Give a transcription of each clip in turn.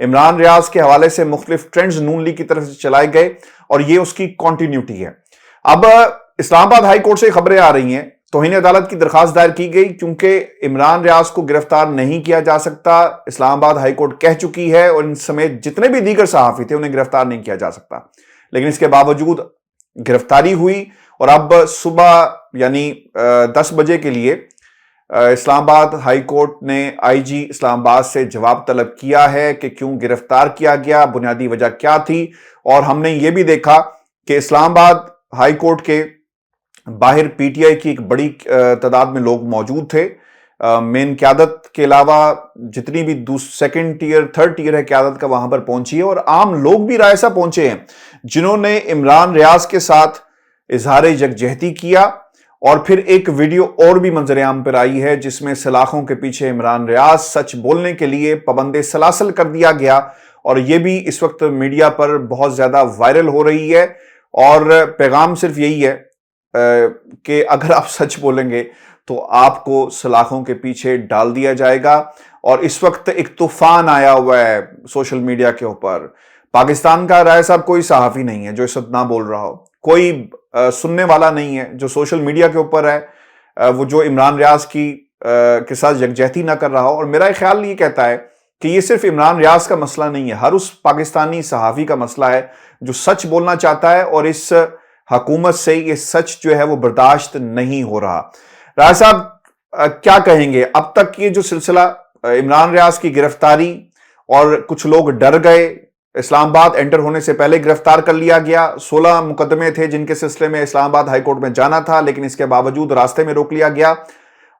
عمران ریاض کے حوالے سے مختلف ٹرینڈز نون لیگ کی طرف سے چلائے گئے اور یہ اس کی کنٹینیوٹی ہے۔ اب اسلام آباد ہائی کورٹ سے خبریں آ رہی ہیں، توہین عدالت کی درخواست دائر کی گئی کیونکہ عمران ریاض کو گرفتار نہیں کیا جا سکتا، اسلام آباد ہائی کورٹ کہہ چکی ہے، اور ان سمیت جتنے بھی دیگر صحافی تھے انہیں گرفتار نہیں کیا جا سکتا، لیکن اس کے باوجود گرفتاری ہوئی۔ اور اب صبح یعنی 10 بجے کے لیے اسلام آباد ہائی کورٹ نے آئی جی اسلام آباد سے جواب طلب کیا ہے کہ کیوں گرفتار کیا گیا، بنیادی وجہ کیا تھی۔ اور ہم نے یہ بھی دیکھا کہ اسلام آباد ہائی کورٹ کے باہر پی ٹی آئی کی ایک بڑی تعداد میں لوگ موجود تھے، مین قیادت کے علاوہ جتنی بھی سیکنڈ ٹیئر تھرڈ ٹیئر ہے قیادت کا وہاں پر پہنچی ہے، اور عام لوگ بھی رائسا پہنچے ہیں جنہوں نے عمران ریاض کے ساتھ اظہار یکجہتی کیا۔ اور پھر ایک ویڈیو اور بھی منظر عام پر آئی ہے جس میں سلاخوں کے پیچھے عمران ریاض سچ بولنے کے لیے پابند سلاسل کر دیا گیا، اور یہ بھی اس وقت میڈیا پر بہت زیادہ وائرل ہو رہی ہے۔ اور پیغام صرف یہی ہے کہ اگر آپ سچ بولیں گے تو آپ کو سلاخوں کے پیچھے ڈال دیا جائے گا۔ اور اس وقت ایک طوفان آیا ہوا ہے سوشل میڈیا کے اوپر۔ پاکستان کا رائے صاحب کوئی صحافی نہیں ہے جو اس وقت نہ بول رہا ہو، کوئی سننے والا نہیں ہے جو سوشل میڈیا کے اوپر ہے وہ جو عمران ریاض کے ساتھ یکجہتی نہ کر رہا ہو۔ اور میرا خیال یہ کہتا ہے کہ یہ صرف عمران ریاض کا مسئلہ نہیں ہے، ہر اس پاکستانی صحافی کا مسئلہ ہے جو سچ بولنا چاہتا ہے، اور اس حکومت سے یہ سچ جو ہے وہ برداشت نہیں ہو رہا۔ راج صاحب کیا کہیں گے؟ اب تک یہ جو سلسلہ عمران ریاض کی گرفتاری، اور کچھ لوگ ڈر گئے، اسلام آباد انٹر ہونے سے پہلے گرفتار کر لیا گیا، 16 مقدمے تھے جن کے سلسلے میں اسلام آباد ہائی کورٹ میں جانا تھا، لیکن اس کے باوجود راستے میں روک لیا گیا،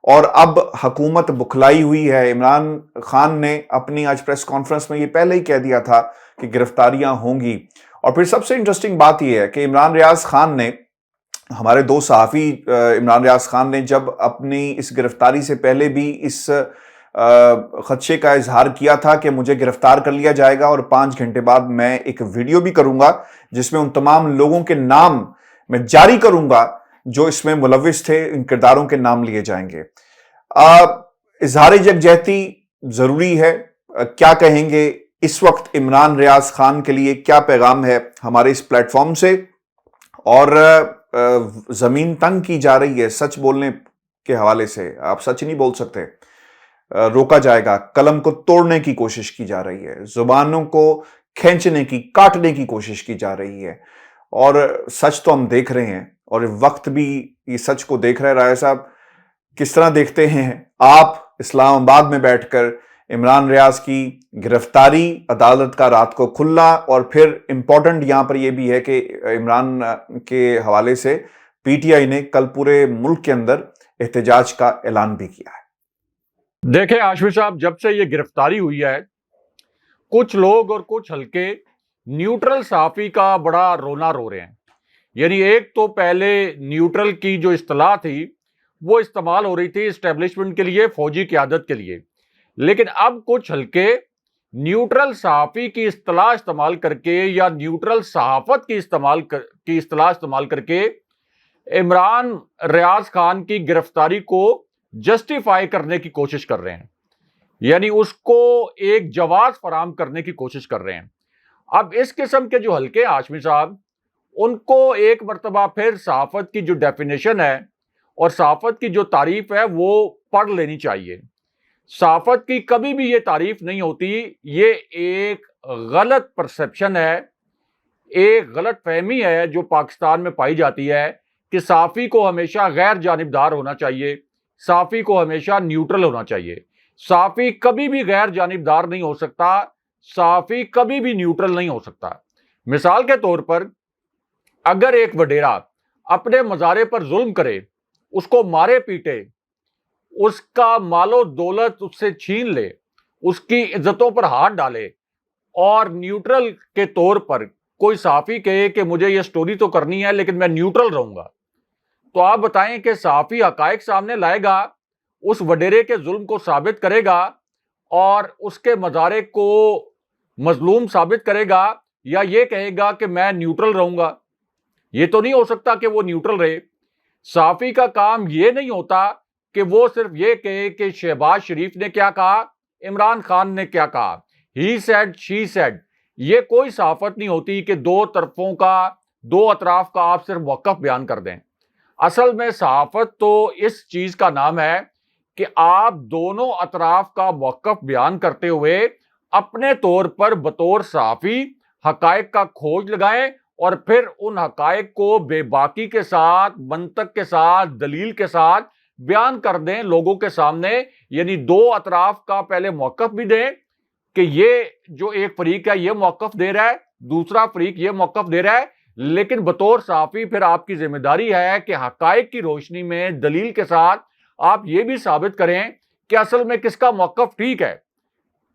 اور اب حکومت بکھلائی ہوئی ہے۔ عمران خان نے اپنی آج پریس کانفرنس میں یہ پہلے ہی کہہ دیا تھا کہ گرفتاریاں ہوں گی۔ اور پھر سب سے انٹرسٹنگ بات یہ ہے کہ عمران ریاض خان نے، ہمارے دو صحافی عمران ریاض خان نے جب اپنی اس گرفتاری سے پہلے بھی اس خدشے کا اظہار کیا تھا کہ مجھے گرفتار کر لیا جائے گا، اور 5 گھنٹے بعد میں ایک ویڈیو بھی کروں گا جس میں ان تمام لوگوں کے نام میں جاری کروں گا جو اس میں ملوث تھے، ان کرداروں کے نام لیے جائیں گے۔ اظہار یکجہتی ضروری ہے، کیا کہیں گے اس وقت عمران ریاض خان کے لیے؟ کیا پیغام ہے ہمارے اس پلیٹ فارم سے؟ اور زمین تنگ کی جا رہی ہے سچ بولنے کے حوالے سے، آپ سچ نہیں بول سکتے، روکا جائے گا، قلم کو توڑنے کی کوشش کی جا رہی ہے، زبانوں کو کھینچنے کی، کاٹنے کی کوشش کی جا رہی ہے، اور سچ تو ہم دیکھ رہے ہیں، اور وقت بھی یہ سچ کو دیکھ رہے ہیں۔ رائے صاحب کس طرح دیکھتے ہیں آپ اسلام آباد میں بیٹھ کر عمران ریاض کی گرفتاری، عدالت کا رات کو کھلنا، اور پھر امپورٹنٹ یہاں پر یہ بھی ہے کہ عمران کے حوالے سے پی ٹی آئی نے کل پورے ملک کے اندر احتجاج کا اعلان بھی کیا ہے؟ دیکھیں ہاشمی صاحب، جب سے یہ گرفتاری ہوئی ہے کچھ لوگ اور کچھ حلقے نیوٹرل صحافی کا بڑا رونا رو رہے ہیں۔ یعنی ایک تو پہلے نیوٹرل کی جو اصطلاح تھی وہ استعمال ہو رہی تھی اسٹیبلشمنٹ کے لیے، فوجی قیادت کے لیے، لیکن اب کچھ حلقے نیوٹرل صحافی کی اصطلاح استعمال کر کے یا نیوٹرل صحافت کی اصطلاح استعمال کر کے عمران ریاض خان کی گرفتاری کو جسٹیفائی کرنے کی کوشش کر رہے ہیں، یعنی اس کو ایک جواز فراہم کرنے کی کوشش کر رہے ہیں۔ اب اس قسم کے جو حلقے ہاشمی صاحب، ان کو ایک مرتبہ پھر صحافت کی جو ڈیفینیشن ہے اور صحافت کی جو تعریف ہے وہ پڑھ لینی چاہیے۔ صحافت کی کبھی بھی یہ تعریف نہیں ہوتی، یہ ایک غلط پرسپشن ہے، ایک غلط فہمی ہے جو پاکستان میں پائی جاتی ہے کہ صحافی کو ہمیشہ غیر جانبدار ہونا چاہیے، صحافی کو ہمیشہ نیوٹرل ہونا چاہیے۔ صحافی کبھی بھی غیر جانبدار نہیں ہو سکتا، صحافی کبھی بھی نیوٹرل نہیں ہو سکتا۔ مثال کے طور پر اگر ایک وڈیرا اپنے مزارے پر ظلم کرے، اس کو مارے پیٹے، اس کا مال و دولت اس سے چھین لے، اس کی عزتوں پر ہاتھ ڈالے، اور نیوٹرل کے طور پر کوئی صحافی کہے کہ مجھے یہ سٹوری تو کرنی ہے لیکن میں نیوٹرل رہوں گا، تو آپ بتائیں کہ صحافی حقائق سامنے لائے گا، اس وڈیرے کے ظلم کو ثابت کرے گا اور اس کے مزارے کو مظلوم ثابت کرے گا، یا یہ کہے گا کہ میں نیوٹرل رہوں گا؟ یہ تو نہیں ہو سکتا کہ وہ نیوٹرل رہے۔ صحافی کا کام یہ نہیں ہوتا کہ وہ صرف یہ کہے کہ شہباز شریف نے کیا کہا، عمران خان نے کیا کہا، ہی سیڈ شی سیڈ، یہ کوئی صحافت نہیں ہوتی کہ دو طرفوں کا، دو اطراف کا آپ صرف موقف بیان کر دیں۔ اصل میں صحافت تو اس چیز کا نام ہے کہ آپ دونوں اطراف کا موقف بیان کرتے ہوئے اپنے طور پر بطور صحافی حقائق کا کھوج لگائیں اور پھر ان حقائق کو بے باکی کے ساتھ، منطق کے ساتھ، دلیل کے ساتھ بیان کر دیں لوگوں کے سامنے۔ یعنی دو اطراف کا پہلے موقف بھی دیں کہ یہ جو ایک فریق ہے یہ موقف دے رہا ہے، دوسرا فریق یہ موقف دے رہا ہے، لیکن بطور صحافی پھر آپ کی ذمہ داری ہے کہ حقائق کی روشنی میں دلیل کے ساتھ آپ یہ بھی ثابت کریں کہ اصل میں کس کا موقف ٹھیک ہے۔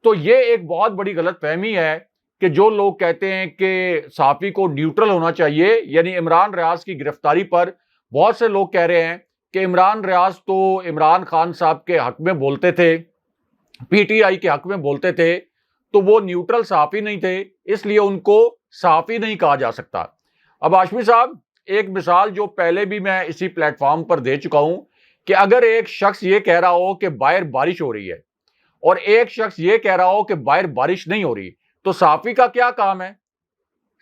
تو یہ ایک بہت بڑی غلط فہمی ہے کہ جو لوگ کہتے ہیں کہ صحافی کو نیوٹرل ہونا چاہیے، یعنی عمران ریاض کی گرفتاری پر بہت سے لوگ کہہ رہے ہیں کہ عمران ریاض تو عمران خان صاحب کے حق میں بولتے تھے، پی ٹی آئی کے حق میں بولتے تھے، تو وہ نیوٹرل صحافی نہیں تھے، اس لیے ان کو صحافی نہیں کہا جا سکتا۔ اب ہاشمی صاحب، ایک مثال جو پہلے بھی میں اسی پلیٹ فارم پر دے چکا ہوں کہ اگر ایک شخص یہ کہہ رہا ہو کہ باہر بارش ہو رہی ہے اور ایک شخص یہ کہہ رہا ہو کہ باہر بارش نہیں ہو رہی، تو صحافی کا کیا کام ہے؟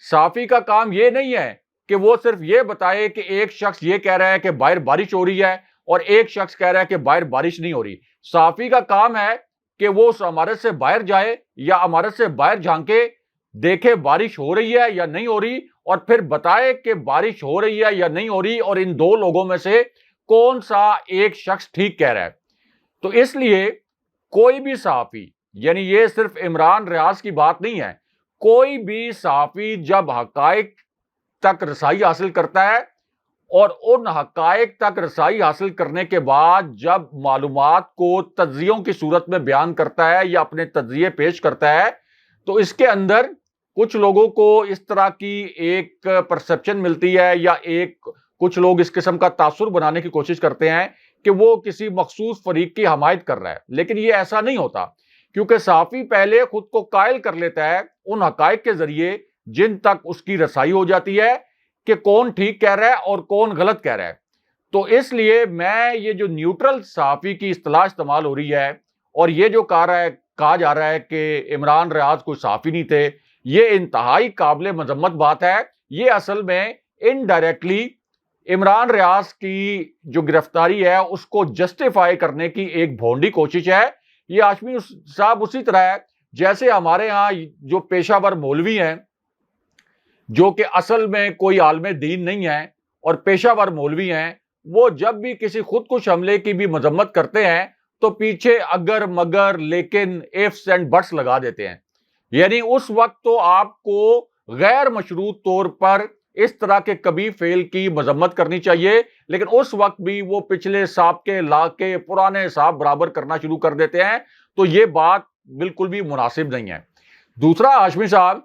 صحافی کا کام یہ نہیں ہے کہ وہ صرف یہ بتائے کہ ایک شخص یہ کہہ رہا ہے کہ باہر بارش ہو رہی ہے اور ایک شخص کہہ رہا ہے کہ باہر بارش نہیں ہو رہی۔ صحافی کا کام ہے کہ وہ اس عمارت سے باہر جائے یا عمارت سے باہر جھانکے، دیکھے بارش ہو رہی ہے یا نہیں ہو رہی، اور پھر بتائے کہ بارش ہو رہی ہے یا نہیں ہو رہی اور ان دو لوگوں میں سے کون سا ایک شخص ٹھیک کہہ رہا ہے۔ تو اس لیے کوئی بھی صحافی، یعنی یہ صرف عمران ریاض کی بات نہیں ہے، کوئی بھی صحافی جب حقائق تک رسائی حاصل کرتا ہے اور ان حقائق تک رسائی حاصل کرنے کے بعد جب معلومات کو تجزیوں کی صورت میں بیان کرتا ہے یا اپنے تجزیے پیش کرتا ہے، تو اس کے اندر کچھ لوگوں کو اس طرح کی ایک پرسپشن ملتی ہے یا کچھ لوگ اس قسم کا تاثر بنانے کی کوشش کرتے ہیں کہ وہ کسی مخصوص فریق کی حمایت کر رہا ہے، لیکن یہ ایسا نہیں ہوتا، کیونکہ صحافی پہلے خود کو قائل کر لیتا ہے ان حقائق کے ذریعے جن تک اس کی رسائی ہو جاتی ہے کہ کون ٹھیک کہہ رہا ہے اور کون غلط کہہ رہا ہے۔ تو اس لیے میں یہ جو نیوٹرل صحافی کی اصطلاح استعمال ہو رہی ہے اور یہ جو کہا جا رہا ہے کہ عمران ریاض کوئی صحافی نہیں تھے، یہ انتہائی قابل مذمت بات ہے۔ یہ اصل میں انڈائریکٹلی عمران ریاض کی جو گرفتاری ہے اس کو جسٹیفائی کرنے کی ایک بھونڈی کوشش ہے۔ یہ ہاشمی صاحب اسی طرح ہے جیسے ہمارے ہاں جو پیشہ ور مولوی ہیں، جو کہ اصل میں کوئی عالم دین نہیں ہے اور پیشہ ور مولوی ہیں، وہ جب بھی کسی خودکش حملے کی بھی مذمت کرتے ہیں تو پیچھے اگر مگر لیکن ifs اینڈ بٹس لگا دیتے ہیں۔ یعنی اس وقت تو آپ کو غیر مشروط طور پر اس طرح کے کبھی فعل کی مذمت کرنی چاہیے، لیکن اس وقت بھی وہ پچھلے سابقے لاقے پرانے حساب برابر کرنا شروع کر دیتے ہیں، تو یہ بات بالکل بھی مناسب نہیں ہے۔ دوسرا ہاشمی صاحب،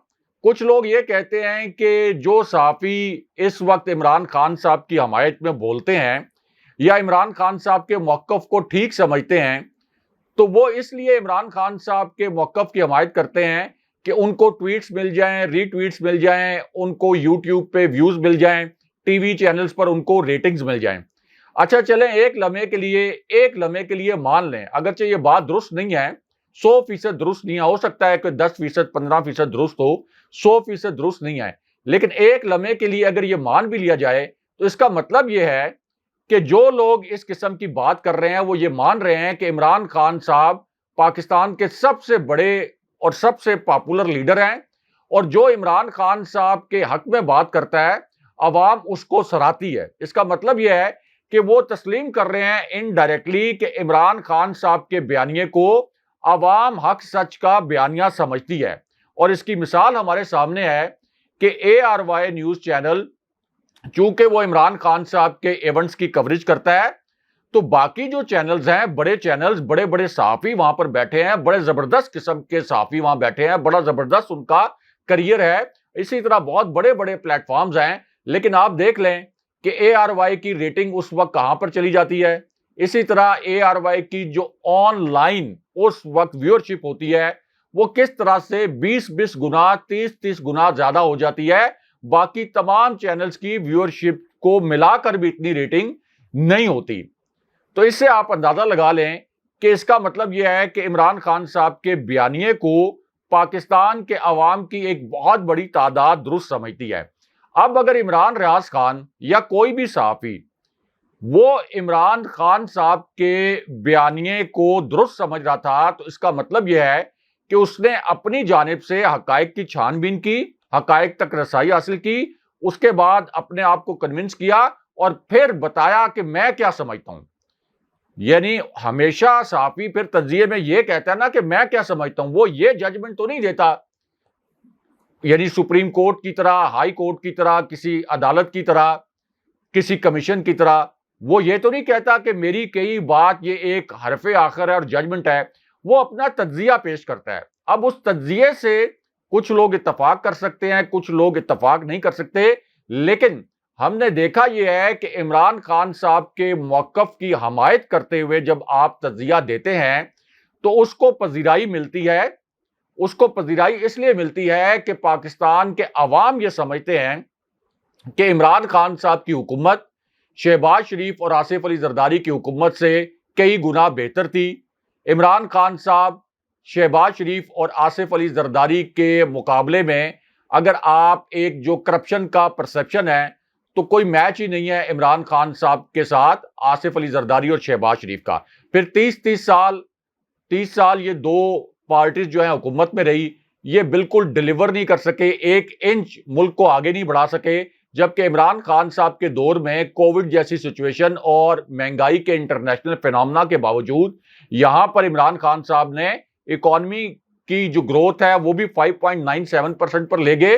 کچھ لوگ یہ کہتے ہیں کہ جو صحافی اس وقت عمران خان صاحب کی حمایت میں بولتے ہیں یا عمران خان صاحب کے موقف کو ٹھیک سمجھتے ہیں، تو وہ اس لیے عمران خان صاحب کے موقف کی حمایت کرتے ہیں کہ ان کو ٹویٹس مل جائیں، ری ٹویٹس مل جائیں، ان کو یوٹیوب پہ ویوز مل جائیں، ٹی وی چینلز پر ان کو ریٹنگز مل جائیں۔ اچھا چلیں ایک لمحے کے لیے مان لیں، اگرچہ یہ بات درست نہیں ہے، 100% درست نہیں ہے، ہو سکتا ہے کہ 10%، 15% درست ہو، 100% درست نہیں ہے، لیکن ایک لمحے کے لیے اگر یہ مان بھی لیا جائے تو اس کا مطلب یہ ہے کہ جو لوگ اس قسم کی بات کر رہے ہیں وہ یہ مان رہے ہیں کہ عمران خان صاحب پاکستان کے سب سے بڑے اور سب سے پاپولر لیڈر ہیں، اور جو عمران خان صاحب کے حق میں بات کرتا ہے عوام اس کو سراہتی ہے۔ اس کا مطلب یہ ہے کہ وہ تسلیم کر رہے ہیں انڈائریکٹلی کہ عمران خان صاحب کے بیانیے کو عوام حق سچ کا بیانیہ سمجھتی ہے، اور اس کی مثال ہمارے سامنے ہے کہ ARY نیوز چینل چونکہ وہ عمران خان صاحب کے ایونٹس کی کوریج کرتا ہے، تو باقی جو چینلز ہیں، بڑے چینلز، بڑے بڑے صحافی وہاں پر بیٹھے ہیں، بڑے زبردست قسم کے صحافی وہاں بیٹھے ہیں، بڑا زبردست ان کا کریئر ہے، اسی طرح بہت بڑے بڑے پلیٹ فارمز ہیں، لیکن آپ دیکھ لیں کہ ARY کی ریٹنگ اس وقت کہاں پر چلی جاتی ہے۔ اسی طرح ARY کی جو آن لائن اس وقت ویورشپ ہوتی ہے وہ کس طرح سے 20 گنا، 30 گنا زیادہ ہو جاتی ہے، باقی تمام چینلز کی ویورشپ کو ملا کر بھی اتنی ریٹنگ نہیں ہوتی۔ تو اس سے آپ اندازہ لگا لیں کہ اس کا مطلب یہ ہے کہ عمران خان صاحب کے بیانیے کو پاکستان کے عوام کی ایک بہت بڑی تعداد درست سمجھتی ہے۔ اب اگر عمران ریاض خان یا کوئی بھی صحافی وہ عمران خان صاحب کے بیانیے کو درست سمجھ رہا تھا تو اس کا مطلب یہ ہے کہ اس نے اپنی جانب سے حقائق کی چھان بین کی، حقائق تک رسائی حاصل کی، اس کے بعد اپنے آپ کو کنونس کیا اور پھر بتایا کہ میں کیا سمجھتا ہوں۔ یعنی ہمیشہ صحافی پھر تجزیے میں یہ کہتا ہے نا کہ میں کیا سمجھتا ہوں، وہ یہ ججمنٹ تو نہیں دیتا، یعنی سپریم کورٹ کی طرح، ہائی کورٹ کی طرح، کسی عدالت کی طرح، کسی کمیشن کی طرح وہ یہ تو نہیں کہتا کہ میری کئی بات یہ ایک حرف آخر ہے اور ججمنٹ ہے، وہ اپنا تجزیہ پیش کرتا ہے۔ اب اس تجزیے سے کچھ لوگ اتفاق کر سکتے ہیں، کچھ لوگ اتفاق نہیں کر سکتے، لیکن ہم نے دیکھا یہ ہے کہ عمران خان صاحب کے موقف کی حمایت کرتے ہوئے جب آپ تجزیہ دیتے ہیں تو اس کو پذیرائی ملتی ہے۔ اس کو پذیرائی اس لیے ملتی ہے کہ پاکستان کے عوام یہ سمجھتے ہیں کہ عمران خان صاحب کی حکومت شہباز شریف اور آصف علی زرداری کی حکومت سے کئی گنا بہتر تھی۔ عمران خان صاحب شہباز شریف اور آصف علی زرداری کے مقابلے میں اگر آپ ایک جو کرپشن کا پرسپشن ہے تو کوئی میچ ہی نہیں ہے عمران خان صاحب کے ساتھ آصف علی زرداری اور شہباز شریف کا۔ پھر 30 سال یہ دو پارٹیز جو ہیں حکومت میں رہی، یہ بالکل ڈیلیور نہیں کر سکے، 1 انچ ملک کو آگے نہیں بڑھا سکے، جبکہ عمران خان صاحب کے دور میں کووڈ جیسی سچویشن اور مہنگائی کے انٹرنیشنل فینومنا کے باوجود یہاں پر عمران خان صاحب نے اکانومی کی جو گروتھ ہے وہ بھی 5.97% پر لے گئے،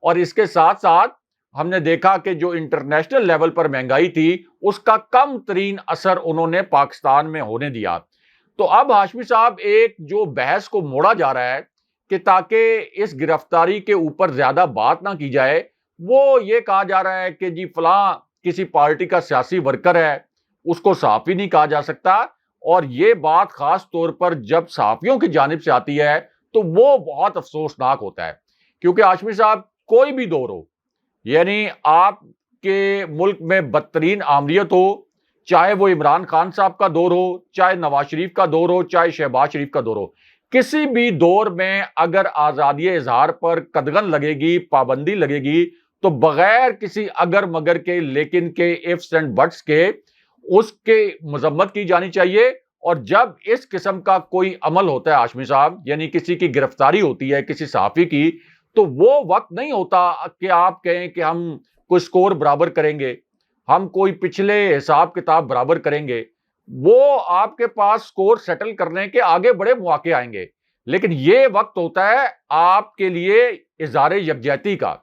اور اس کے ساتھ ساتھ ہم نے دیکھا کہ جو انٹرنیشنل لیول پر مہنگائی تھی اس کا کم ترین اثر انہوں نے پاکستان میں ہونے دیا۔ تو اب ہاشمی صاحب ایک جو بحث کو موڑا جا رہا ہے کہ تاکہ اس گرفتاری کے اوپر زیادہ بات نہ کی جائے، وہ یہ کہا جا رہا ہے کہ جی فلاں کسی پارٹی کا سیاسی ورکر ہے، اس کو صحافی نہیں کہا جا سکتا، اور یہ بات خاص طور پر جب صحافیوں کی جانب سے آتی ہے تو وہ بہت افسوسناک ہوتا ہے، کیونکہ ہاشمی صاحب کوئی بھی دور ہو، یعنی آپ کے ملک میں بدترین آمریت ہو، چاہے وہ عمران خان صاحب کا دور ہو، چاہے نواز شریف کا دور ہو، چاہے شہباز شریف کا دور ہو، کسی بھی دور میں اگر آزادی اظہار پر قدغن لگے گی، پابندی لگے گی، تو بغیر کسی اگر مگر کے، لیکن کے، ifs اینڈ بٹس کے اس کے مذمت کی جانی چاہیے۔ اور جب اس قسم کا کوئی عمل ہوتا ہے ہاشمی صاحب، یعنی کسی کی گرفتاری ہوتی ہے کسی صحافی کی، تو وہ وقت نہیں ہوتا کہ آپ کہیں کہ ہم کوئی سکور برابر کریں گے، ہم کوئی پچھلے حساب کتاب برابر کریں گے۔ وہ آپ کے پاس سکور سیٹل کرنے کے آگے بڑے مواقع آئیں گے، لیکن یہ وقت ہوتا ہے آپ کے لیے اظہار یکجہتی کا۔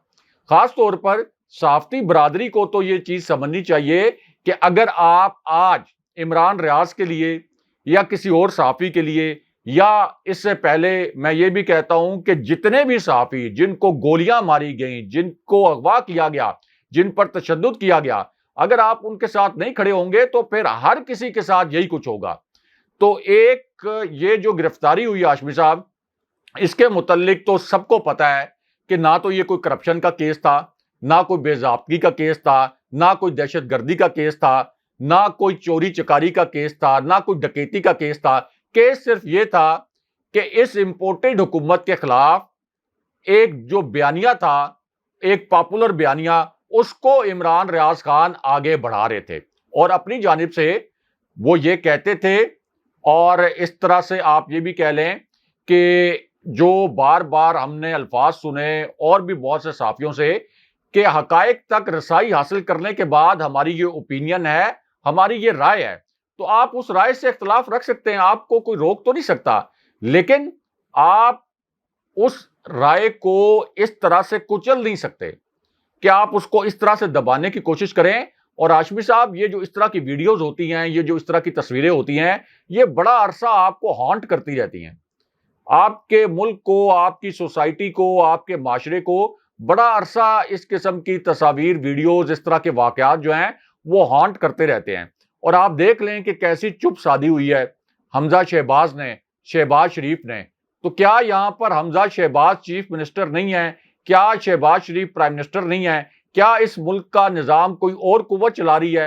خاص طور پر صحافتی برادری کو تو یہ چیز سمجھنی چاہیے کہ اگر آپ آج عمران ریاض کے لیے یا کسی اور صحافی کے لیے، یا اس سے پہلے میں یہ بھی کہتا ہوں کہ جتنے بھی صحافی جن کو گولیاں ماری گئیں، جن کو اغوا کیا گیا، جن پر تشدد کیا گیا، اگر آپ ان کے ساتھ نہیں کھڑے ہوں گے تو پھر ہر کسی کے ساتھ یہی کچھ ہوگا۔ تو ایک یہ جو گرفتاری ہوئی ہاشمی صاحب، اس کے متعلق تو سب کو پتا ہے کہ نہ تو یہ کوئی کرپشن کا کیس تھا، نہ کوئی بے ضابطگی کا کیس تھا، نہ کوئی دہشت گردی کا کیس تھا، نہ کوئی چوری چکاری کا کیس تھا، نہ کوئی ڈکیتی کا کیس تھا۔ کیس صرف یہ تھا کہ اس امپورٹڈ حکومت کے خلاف ایک جو بیانیہ تھا، ایک پاپولر بیانیہ، اس کو عمران ریاض خان آگے بڑھا رہے تھے اور اپنی جانب سے وہ یہ کہتے تھے، اور اس طرح سے آپ یہ بھی کہہ لیں کہ جو بار بار ہم نے الفاظ سنے اور بھی بہت سے صحافیوں سے کہ حقائق تک رسائی حاصل کرنے کے بعد ہماری یہ اوپینین ہے، ہماری یہ رائے ہے، تو آپ اس رائے سے اختلاف رکھ سکتے ہیں، آپ کو کوئی روک تو نہیں سکتا، لیکن آپ اس رائے کو اس طرح سے کچل نہیں سکتے کہ آپ اس کو اس طرح سے دبانے کی کوشش کریں۔ اور ہاشمی صاحب یہ جو اس طرح کی ویڈیوز ہوتی ہیں، یہ جو اس طرح کی تصویریں ہوتی ہیں، یہ بڑا عرصہ آپ کو ہانٹ کرتی رہتی ہیں، آپ کے ملک کو، آپ کی سوسائٹی کو، آپ کے معاشرے کو بڑا عرصہ اس قسم کی تصاویر، ویڈیوز، اس طرح کے واقعات جو ہیں وہ ہانٹ کرتے رہتے ہیں۔ اور آپ دیکھ لیں کہ کیسی چپ سادھی ہوئی ہے حمزہ شہباز نے، شہباز شریف نے۔ تو کیا یہاں پر حمزہ شہباز چیف منسٹر نہیں ہے؟ کیا شہباز شریف پرائم منسٹر نہیں ہے؟ کیا اس ملک کا نظام کوئی اور قوت چلا رہی ہے؟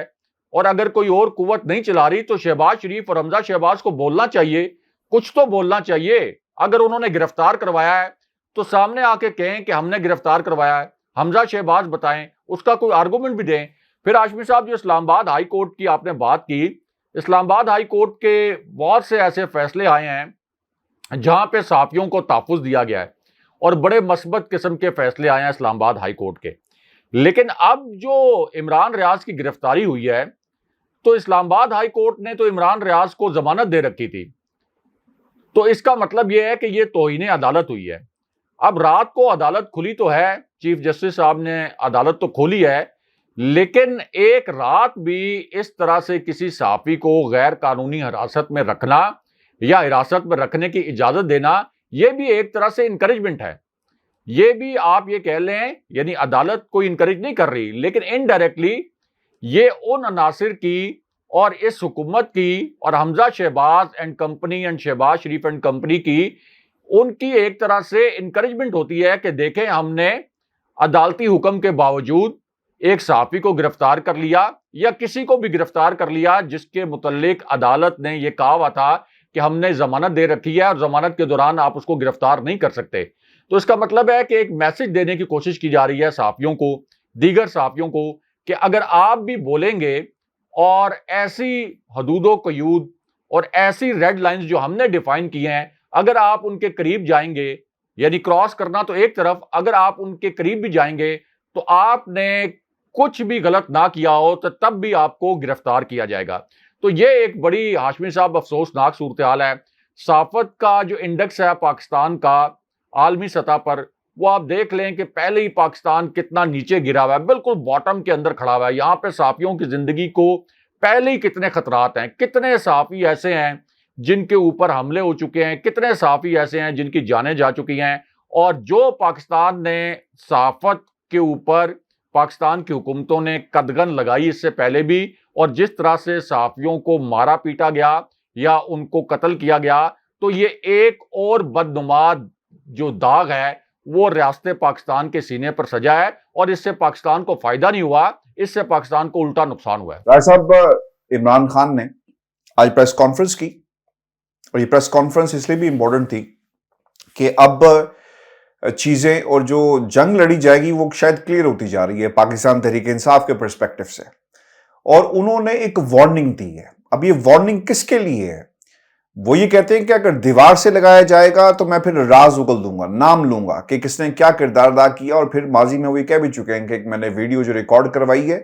اور اگر کوئی اور قوت نہیں چلا رہی تو شہباز شریف اور حمزہ شہباز کو بولنا چاہیے، کچھ تو بولنا چاہیے۔ اگر انہوں نے گرفتار کروایا ہے تو سامنے آ کے کہیں کہ ہم نے گرفتار کروایا ہے، حمزہ شہباز بتائیں، اس کا کوئی آرگومنٹ بھی دیں۔ پھر ہاشمی صاحب جو اسلام آباد ہائی کورٹ کی آپ نے بات کی، اسلام آباد ہائی کورٹ کے بہت سے ایسے فیصلے آئے ہیں جہاں پہ صحافیوں کو تحفظ دیا گیا ہے اور بڑے مثبت قسم کے فیصلے آئے ہیں اسلام آباد ہائی کورٹ کے، لیکن اب جو عمران ریاض کی گرفتاری ہوئی ہے تو اسلام آباد ہائی کورٹ نے تو عمران ریاض کو ضمانت دے رکھی تھی، تو اس کا مطلب یہ ہے کہ یہ توہین عدالت ہوئی ہے۔ اب رات کو عدالت کھلی تو ہے، چیف جسٹس صاحب نے عدالت تو کھولی ہے، لیکن ایک رات بھی اس طرح سے کسی صحافی کو غیر قانونی حراست میں رکھنا یا حراست میں رکھنے کی اجازت دینا، یہ بھی ایک طرح سے انکریجمنٹ ہے۔ یہ بھی آپ یہ کہہ لیں، یعنی عدالت کوئی انکریج نہیں کر رہی، لیکن انڈائریکٹلی یہ ان عناصر کی اور اس حکومت کی اور Hamza Shahbaz and company and Shahbaz Sharif and company کی، ان کی ایک طرح سے انکریجمنٹ ہوتی ہے کہ دیکھیں ہم نے عدالتی حکم کے باوجود ایک صحافی کو گرفتار کر لیا یا کسی کو بھی گرفتار کر لیا جس کے متعلق عدالت نے یہ کہا ہوا تھا کہ ہم نے ضمانت دے رکھی ہے اور ضمانت کے دوران آپ اس کو گرفتار نہیں کر سکتے۔ تو اس کا مطلب ہے کہ ایک میسج دینے کی کوشش کی جا رہی ہے صحافیوں کو، دیگر صحافیوں کو، کہ اگر آپ بھی بولیں گے اور ایسی حدود و قیود اور ایسی ریڈ لائنز جو ہم نے ڈیفائن کی ہیں، اگر آپ ان کے قریب جائیں گے، یعنی کراس کرنا تو ایک طرف، اگر آپ ان کے قریب بھی جائیں گے تو آپ نے کچھ بھی غلط نہ کیا ہو تو تب بھی آپ کو گرفتار کیا جائے گا۔ تو یہ ایک بڑی ہاشمی صاحب افسوسناک صورتحال ہے۔ صحافت کا جو انڈیکس ہے پاکستان کا عالمی سطح پر، وہ آپ دیکھ لیں کہ پہلے ہی پاکستان کتنا نیچے گرا ہوا ہے، بالکل باٹم کے اندر کھڑا ہوا ہے۔ یہاں پہ صحافیوں کی زندگی کو پہلے ہی کتنے خطرات ہیں، کتنے صحافی ایسے ہیں جن کے اوپر حملے ہو چکے ہیں، کتنے صحافی ایسے ہیں جن کی جانیں جا چکی ہیں، اور جو پاکستان نے صحافت کے اوپر پاکستان کی حکومتوں نے قدغن لگائی اس سے پہلے بھی، اور جس طرح سے صحافیوں کو مارا پیٹا گیا یا ان کو قتل کیا گیا، تو یہ ایک اور بدنما جو داغ ہے وہ ریاست پاکستان کے سینے پر سجا ہے، اور اس سے پاکستان کو فائدہ نہیں ہوا، اس سے پاکستان کو الٹا نقصان ہوا ہے۔ راج صاحب، عمران خان نے آج پریس کانفرنس کی، اور یہ پریس کانفرنس اس لیے بھی امپورٹنٹ تھی کہ اب چیزیں اور جو جنگ لڑی جائے گی وہ شاید کلیئر ہوتی جا رہی ہے پاکستان تحریک انصاف کے پرسپیکٹو سے، اور انہوں نے ایک وارننگ دی ہے۔ اب یہ وارننگ کس کے لیے ہے؟ وہ یہ کہتے ہیں کہ اگر دیوار سے لگایا جائے گا تو میں پھر راز اگل دوں گا، نام لوں گا کہ کس نے کیا کردار ادا کیا، اور پھر ماضی میں وہ یہ کہہ بھی چکے ہیں کہ میں نے ویڈیو جو ریکارڈ کروائی ہے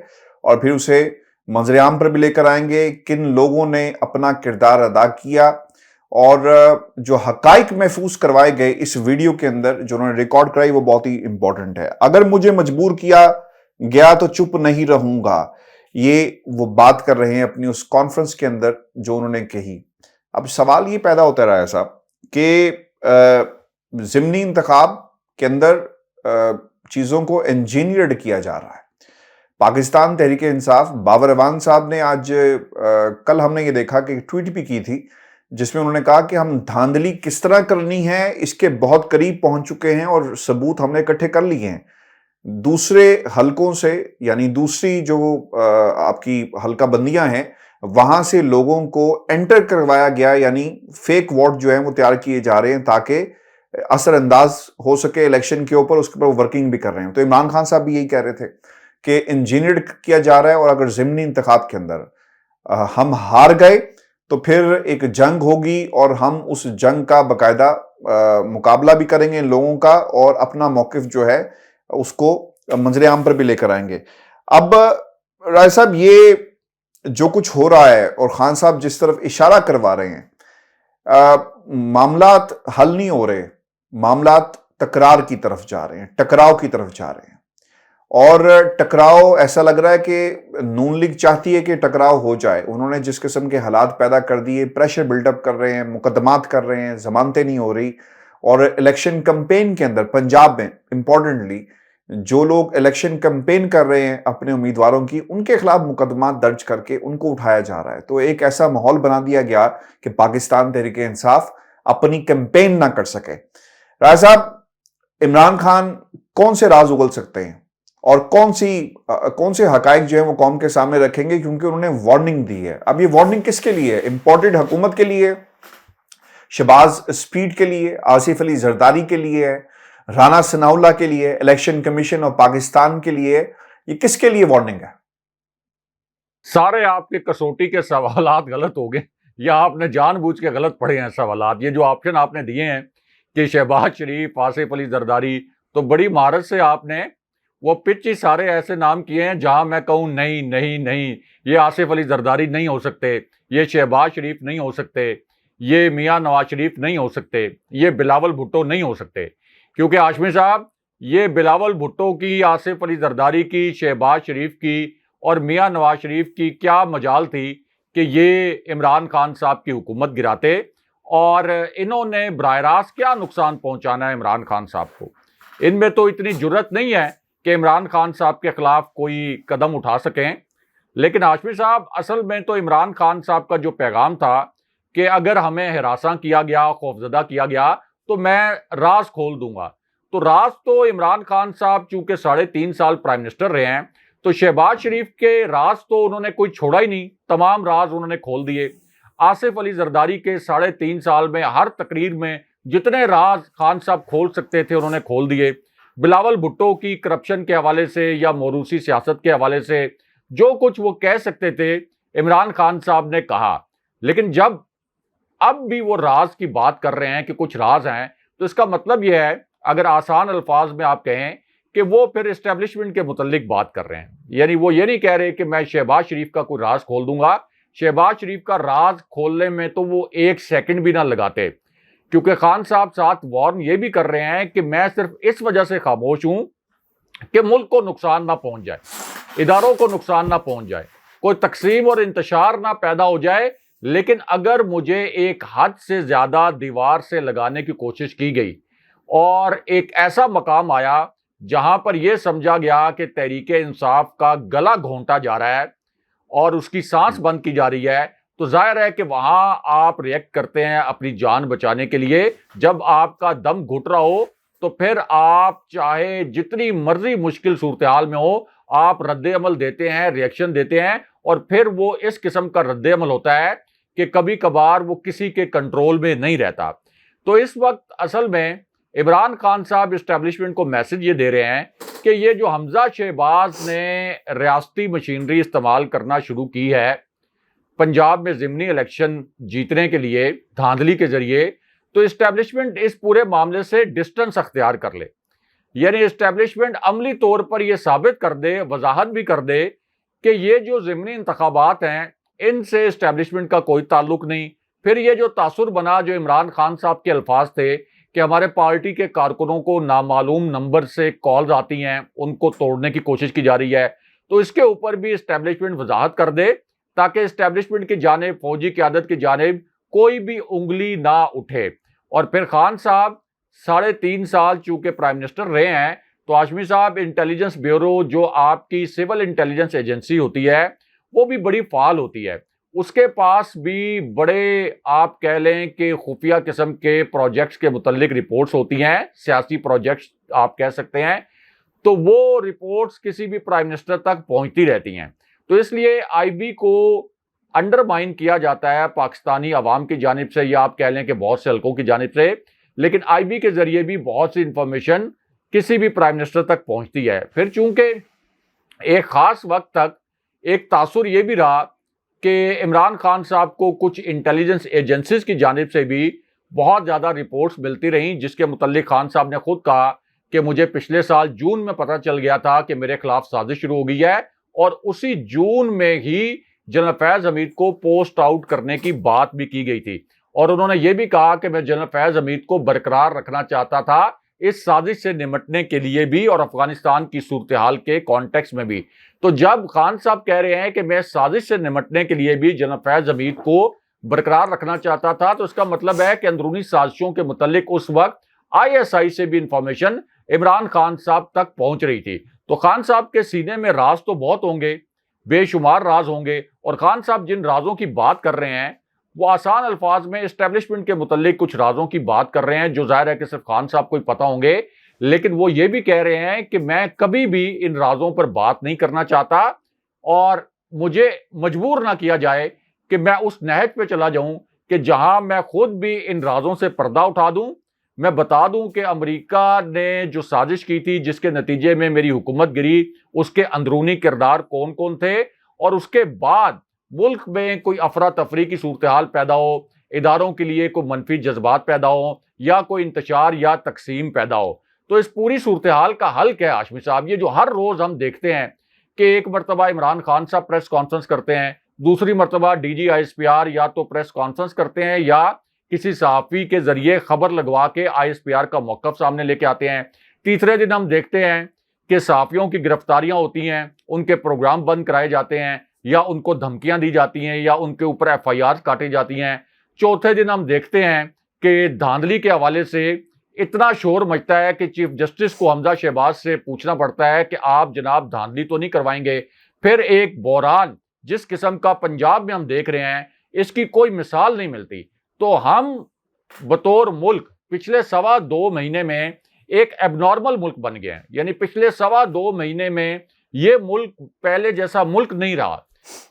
اور پھر اسے منظر عام پر بھی لے کر آئیں گے، کن لوگوں نے اپنا کردار ادا کیا، اور جو حقائق محفوظ کروائے گئے اس ویڈیو کے اندر جو انہوں نے ریکارڈ کرائی وہ بہت ہی امپورٹنٹ ہے۔ اگر مجھے مجبور کیا گیا تو چپ نہیں رہوں گا، یہ وہ بات کر رہے ہیں اپنی اس کانفرنس کے اندر جو انہوں نے کہی۔ اب سوال یہ پیدا ہوتا رہا ہے صاحب کہ ضمنی انتخاب کے اندر چیزوں کو انجینئرڈ کیا جا رہا ہے۔ پاکستان تحریک انصاف، باور اعوان صاحب نے آج کل ہم نے یہ دیکھا کہ ٹویٹ بھی کی تھی جس میں انہوں نے کہا کہ ہم دھاندلی کس طرح کرنی ہے اس کے بہت قریب پہنچ چکے ہیں اور ثبوت ہم نے اکٹھے کر لیے ہیں دوسرے حلقوں سے، یعنی دوسری جو آپ کی حلقہ بندیاں ہیں وہاں سے لوگوں کو انٹر کروایا گیا، یعنی فیک ووٹ جو ہیں وہ تیار کیے جا رہے ہیں تاکہ اثر انداز ہو سکے الیکشن کے اوپر، اس کے اوپر ورکنگ بھی کر رہے ہیں۔ تو عمران خان صاحب بھی یہی کہہ رہے تھے کہ انجینئرڈ کیا جا رہا ہے، اور اگر ضمنی انتخاب کے اندر ہم ہار گئے تو پھر ایک جنگ ہوگی اور ہم اس جنگ کا باقاعدہ مقابلہ بھی کریں گے لوگوں کا، اور اپنا موقف جو ہے اس کو منظر عام پر بھی لے کر آئیں گے۔ اب رائے صاحب، یہ جو کچھ ہو رہا ہے اور خان صاحب جس طرف اشارہ کروا رہے ہیں، معاملات حل نہیں ہو رہے، معاملات تکرار کی طرف جا رہے ہیں، ٹکراؤ کی طرف جا رہے ہیں، اور ٹکراؤ ایسا لگ رہا ہے کہ نون لیگ چاہتی ہے کہ ٹکراؤ ہو جائے۔ انہوں نے جس قسم کے حالات پیدا کر دیے، پریشر بلڈ اپ کر رہے ہیں، مقدمات کر رہے ہیں، ضمانتیں نہیں ہو رہی، اور الیکشن کمپین کے اندر پنجاب میں امپورٹنٹلی جو لوگ الیکشن کمپین کر رہے ہیں اپنے امیدواروں کی، ان کے خلاف مقدمات درج کر کے ان کو اٹھایا جا رہا ہے۔ تو ایک ایسا ماحول بنا دیا گیا کہ پاکستان تحریک انصاف اپنی کمپین نہ کر سکے۔ رائے صاحب، عمران خان کون سے راز اگل سکتے ہیں اور کون سے حقائق جو ہیں وہ قوم کے سامنے رکھیں گے، کیونکہ انہوں نے وارننگ دی ہے؟ اب یہ وارننگ کس کے لیے ہے؟ امپورٹڈ حکومت کے لیے، شہباز اسپیڈ کے لیے، آصف علی زرداری کے لیے ہے، رانا ثناءاللہ کے لیے، الیکشن کمیشن اور پاکستان کے لیے؟ یہ کس کے لیے وارننگ ہے؟ سارے آپ کے کسوٹی کے سوالات غلط ہو گئے یا آپ نے جان بوجھ کے غلط پڑھے ہیں سوالات. یہ جو آپشن آپ نے دیے ہیں کہ شہباز شریف، آصف علی زرداری، تو بڑی مہارت سے آپ نے وہ پچ ہی سارے ایسے نام کیے ہیں جہاں میں کہوں نہیں نہیں نہیں، یہ آصف علی زرداری نہیں ہو سکتے، یہ شہباز شریف نہیں ہو سکتے، یہ میاں نواز شریف نہیں ہو سکتے، یہ بلاول بھٹو نہیں ہو سکتے. کیونکہ ہاشمی صاحب، یہ بلاول بھٹو کی، آصف علی زرداری کی، شہباز شریف کی اور میاں نواز شریف کی کیا مجال تھی کہ یہ عمران خان صاحب کی حکومت گراتے، اور انہوں نے براہ راست کیا نقصان پہنچانا ہے عمران خان صاحب کو؟ ان میں تو اتنی جرت نہیں ہے کہ عمران خان صاحب کے خلاف کوئی قدم اٹھا سکیں. لیکن ہاشمی صاحب، اصل میں تو عمران خان صاحب کا جو پیغام تھا کہ اگر ہمیں ہراساں کیا گیا، خوفزدہ کیا گیا تو میں راز کھول دوں گا. تو راز تو عمران خان صاحب چونکہ 3.5 سال پرائم منسٹر رہے ہیں، تو شہباز شریف کے راز تو انہوں نے کوئی چھوڑا ہی نہیں، تمام راز انہوں نے کھول دیے. آصف علی زرداری کے 3.5 سال میں ہر تقریر میں جتنے راز خان صاحب کھول سکتے تھے انہوں نے کھول دیے. بلاول بھٹو کی کرپشن کے حوالے سے یا موروثی سیاست کے حوالے سے جو کچھ وہ کہہ سکتے تھے عمران خان صاحب نے کہا. لیکن جب اب بھی وہ راز کی بات کر رہے ہیں کہ کچھ راز ہیں، تو اس کا مطلب یہ ہے، اگر آسان الفاظ میں آپ کہیں، کہ وہ پھر اسٹیبلشمنٹ کے متعلق بات کر رہے ہیں. یعنی وہ یہ نہیں کہہ رہے کہ میں شہباز شریف کا کوئی راز کھول دوں گا. شہباز شریف کا راز کھولنے میں تو وہ 1 سیکنڈ بھی نہ لگاتے، کیونکہ خان صاحب ساتھ وارن یہ بھی کر رہے ہیں کہ میں صرف اس وجہ سے خاموش ہوں کہ ملک کو نقصان نہ پہنچ جائے، اداروں کو نقصان نہ پہنچ جائے، کوئی تقسیم اور انتشار نہ پیدا ہو جائے. لیکن اگر مجھے ایک حد سے زیادہ دیوار سے لگانے کی کوشش کی گئی اور ایک ایسا مقام آیا جہاں پر یہ سمجھا گیا کہ تحریک انصاف کا گلا گھونٹا جا رہا ہے اور اس کی سانس بند کی جا رہی ہے، تو ظاہر ہے کہ وہاں آپ ریئیکٹ کرتے ہیں اپنی جان بچانے کے لیے. جب آپ کا دم گھٹ رہا ہو تو پھر آپ چاہے جتنی مرضی مشکل صورتحال میں ہو، آپ رد عمل دیتے ہیں، ریئیکشن دیتے ہیں، اور پھر وہ اس قسم کا رد عمل ہوتا ہے کہ کبھی کبھار وہ کسی کے کنٹرول میں نہیں رہتا. تو اس وقت اصل میں عمران خان صاحب اسٹیبلشمنٹ کو میسج یہ دے رہے ہیں کہ یہ جو حمزہ شہباز نے ریاستی مشینری استعمال کرنا شروع کی ہے پنجاب میں ضمنی الیکشن جیتنے کے لیے دھاندلی کے ذریعے، تو اسٹیبلشمنٹ اس پورے معاملے سے ڈسٹنس اختیار کر لے. یعنی اسٹیبلشمنٹ عملی طور پر یہ ثابت کر دے، وضاحت بھی کر دے کہ یہ جو ضمنی انتخابات ہیں ان سے اسٹیبلشمنٹ کا کوئی تعلق نہیں. پھر یہ جو تاثر بنا، جو عمران خان صاحب کے الفاظ تھے کہ ہمارے پارٹی کے کارکنوں کو نامعلوم نمبر سے کالز آتی ہیں، ان کو توڑنے کی کوشش کی جا رہی ہے، تو اس کے اوپر بھی اسٹیبلشمنٹ وضاحت کر دے تاکہ اسٹیبلشمنٹ کی جانب، فوجی قیادت کی جانب کوئی بھی انگلی نہ اٹھے. اور پھر خان صاحب 3.5 سال چونکہ پرائم منسٹر رہے ہیں، تو ہاشمی صاحب انٹیلیجنس بیورو جو آپ کی سول انٹیلیجنس ایجنسی ہوتی ہے وہ بھی بڑی فعال ہوتی ہے. اس کے پاس بھی بڑے آپ کہہ لیں کہ خفیہ قسم کے پروجیکٹس کے متعلق رپورٹس ہوتی ہیں، سیاسی پروجیکٹس آپ کہہ سکتے ہیں. تو وہ رپورٹس کسی بھی پرائم منسٹر تک پہنچتی رہتی ہیں. تو اس لیے آئی بی کو انڈرمائن کیا جاتا ہے پاکستانی عوام کی جانب سے، یا آپ کہہ لیں کہ بہت سے حلقوں کی جانب سے. لیکن آئی بی کے ذریعے بھی بہت سی انفارمیشن کسی بھی پرائم منسٹر تک پہنچتی ہے. پھر چونکہ ایک خاص وقت تک ایک تاثر یہ بھی رہا کہ عمران خان صاحب کو کچھ انٹیلیجنس ایجنسیز کی جانب سے بھی بہت زیادہ رپورٹس ملتی رہیں، جس کے متعلق خان صاحب نے خود کہا کہ مجھے پچھلے سال جون میں پتہ چل گیا تھا کہ میرے خلاف سازش شروع ہو گئی ہے، اور اسی جون میں ہی جنرل فیض حمید کو پوسٹ آؤٹ کرنے کی بات بھی کی گئی تھی. اور انہوں نے یہ بھی کہا کہ میں جنرل فیض حمید کو برقرار رکھنا چاہتا تھا اس سازش سے نمٹنے کے لیے بھی اور افغانستان کی صورتحال کے کانٹیکس میں بھی. تو جب خان صاحب کہہ رہے ہیں کہ میں سازش سے نمٹنے کے لیے بھی جنرل فیض حمید کو برقرار رکھنا چاہتا تھا، تو اس کا مطلب ہے کہ اندرونی سازشوں کے متعلق اس وقت آئی ایس آئی سے بھی انفارمیشن عمران خان صاحب تک پہنچ رہی تھی. تو خان صاحب کے سینے میں راز تو بہت ہوں گے، بے شمار راز ہوں گے، اور خان صاحب جن رازوں کی بات کر رہے ہیں وہ آسان الفاظ میں اسٹیبلشمنٹ کے متعلق کچھ رازوں کی بات کر رہے ہیں جو ظاہر ہے کہ صرف خان صاحب کو ہی پتہ ہوں گے. لیکن وہ یہ بھی کہہ رہے ہیں کہ میں کبھی بھی ان رازوں پر بات نہیں کرنا چاہتا، اور مجھے مجبور نہ کیا جائے کہ میں اس نہج پہ چلا جاؤں کہ جہاں میں خود بھی ان رازوں سے پردہ اٹھا دوں، میں بتا دوں کہ امریکہ نے جو سازش کی تھی جس کے نتیجے میں میری حکومت گری، اس کے اندرونی کردار کون کون تھے، اور اس کے بعد ملک میں کوئی افراتفری کی صورتحال پیدا ہو، اداروں کے لیے کوئی منفی جذبات پیدا ہو یا کوئی انتشار یا تقسیم پیدا ہو۔ تو اس پوری صورتحال کا حل کیا ہے ہاشمی صاحب؟ یہ جو ہر روز ہم دیکھتے ہیں کہ ایک مرتبہ عمران خان صاحب پریس کانفرنس کرتے ہیں، دوسری مرتبہ D G I S P R یا تو پریس کانفرنس کرتے ہیں یا کسی صحافی کے ذریعے خبر لگوا کے آئی ایس پی آر کا موقف سامنے لے کے آتے ہیں، تیسرے دن ہم دیکھتے ہیں کہ صحافیوں کی گرفتاریاں ہوتی ہیں، ان کے پروگرام بند کرائے جاتے ہیں یا ان کو دھمکیاں دی جاتی ہیں یا ان کے اوپر ایف آئی آر کاٹی جاتی ہیں، چوتھے دن ہم دیکھتے ہیں کہ دھاندلی کے حوالے سے اتنا شور مچتا ہے کہ چیف جسٹس کو حمزہ شہباز سے پوچھنا پڑتا ہے کہ آپ جناب دھاندلی تو نہیں کروائیں گے۔ پھر ایک بحران جس قسم کا پنجاب میں ہم دیکھ رہے ہیں، اس کی کوئی مثال نہیں ملتی۔ تو ہم بطور ملک پچھلے 2.25 مہینے میں ایک ایب نارمل ملک بن گئے ہیں، یعنی پچھلے 2.25 مہینے میں یہ ملک پہلے جیسا ملک نہیں رہا،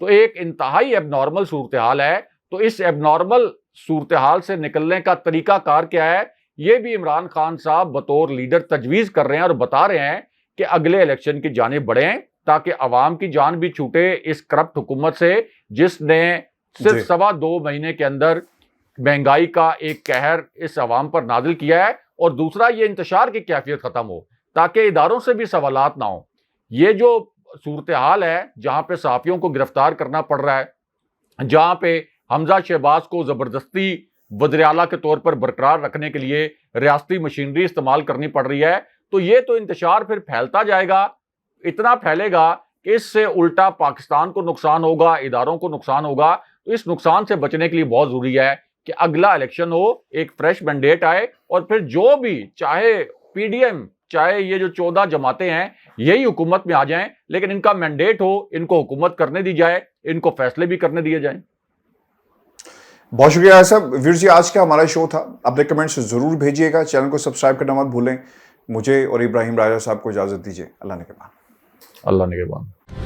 تو ایک انتہائی ایب نارمل صورتحال ہے۔ تو اس ایب نارمل صورتحال سے نکلنے کا طریقہ کار کیا ہے، یہ بھی عمران خان صاحب بطور لیڈر تجویز کر رہے ہیں اور بتا رہے ہیں کہ اگلے الیکشن کی جانب بڑھیں تاکہ عوام کی جان بھی چھوٹے اس کرپٹ حکومت سے جس نے صرف 2.25 مہینے کے اندر مہنگائی کا ایک قہر اس عوام پر نازل کیا ہے، اور دوسرا یہ انتشار کی کیفیت ختم ہو تاکہ اداروں سے بھی سوالات نہ ہوں۔ یہ جو صورتحال ہے جہاں پہ صحافیوں کو گرفتار کرنا پڑ رہا ہے، جہاں پہ حمزہ شہباز کو زبردستی وزیر اعلیٰ کے طور پر برقرار رکھنے کے لیے ریاستی مشینری استعمال کرنی پڑ رہی ہے، تو یہ تو انتشار پھر پھیلتا جائے گا، اتنا پھیلے گا کہ اس سے الٹا پاکستان کو نقصان ہوگا، اداروں کو نقصان ہوگا۔ تو اس نقصان سے بچنے کے لیے بہت ضروری ہے کہ اگلا الیکشن ہو، ایک فریش مینڈیٹ آئے، اور پھر جو بھی چاہے پی ڈی ایم چاہے یہ جو 14 جماعتیں ہیں یہی حکومت میں آ جائیں، لیکن ان کا مینڈیٹ ہو، ان کو حکومت کرنے دی جائے، ان کو فیصلے بھی کرنے دیے جائیں۔ بہت شکریہ صاحب۔ ویر جی، آج کا ہمارا شو تھا، اپنے کمنٹس ضرور بھیجیے گا، چینل کو سبسکرائب کرنا مت بھولیں۔ مجھے اور ابراہیم راجہ صاحب کو اجازت دیجیے، اللہ نگہبان۔ اللہ نگہبان۔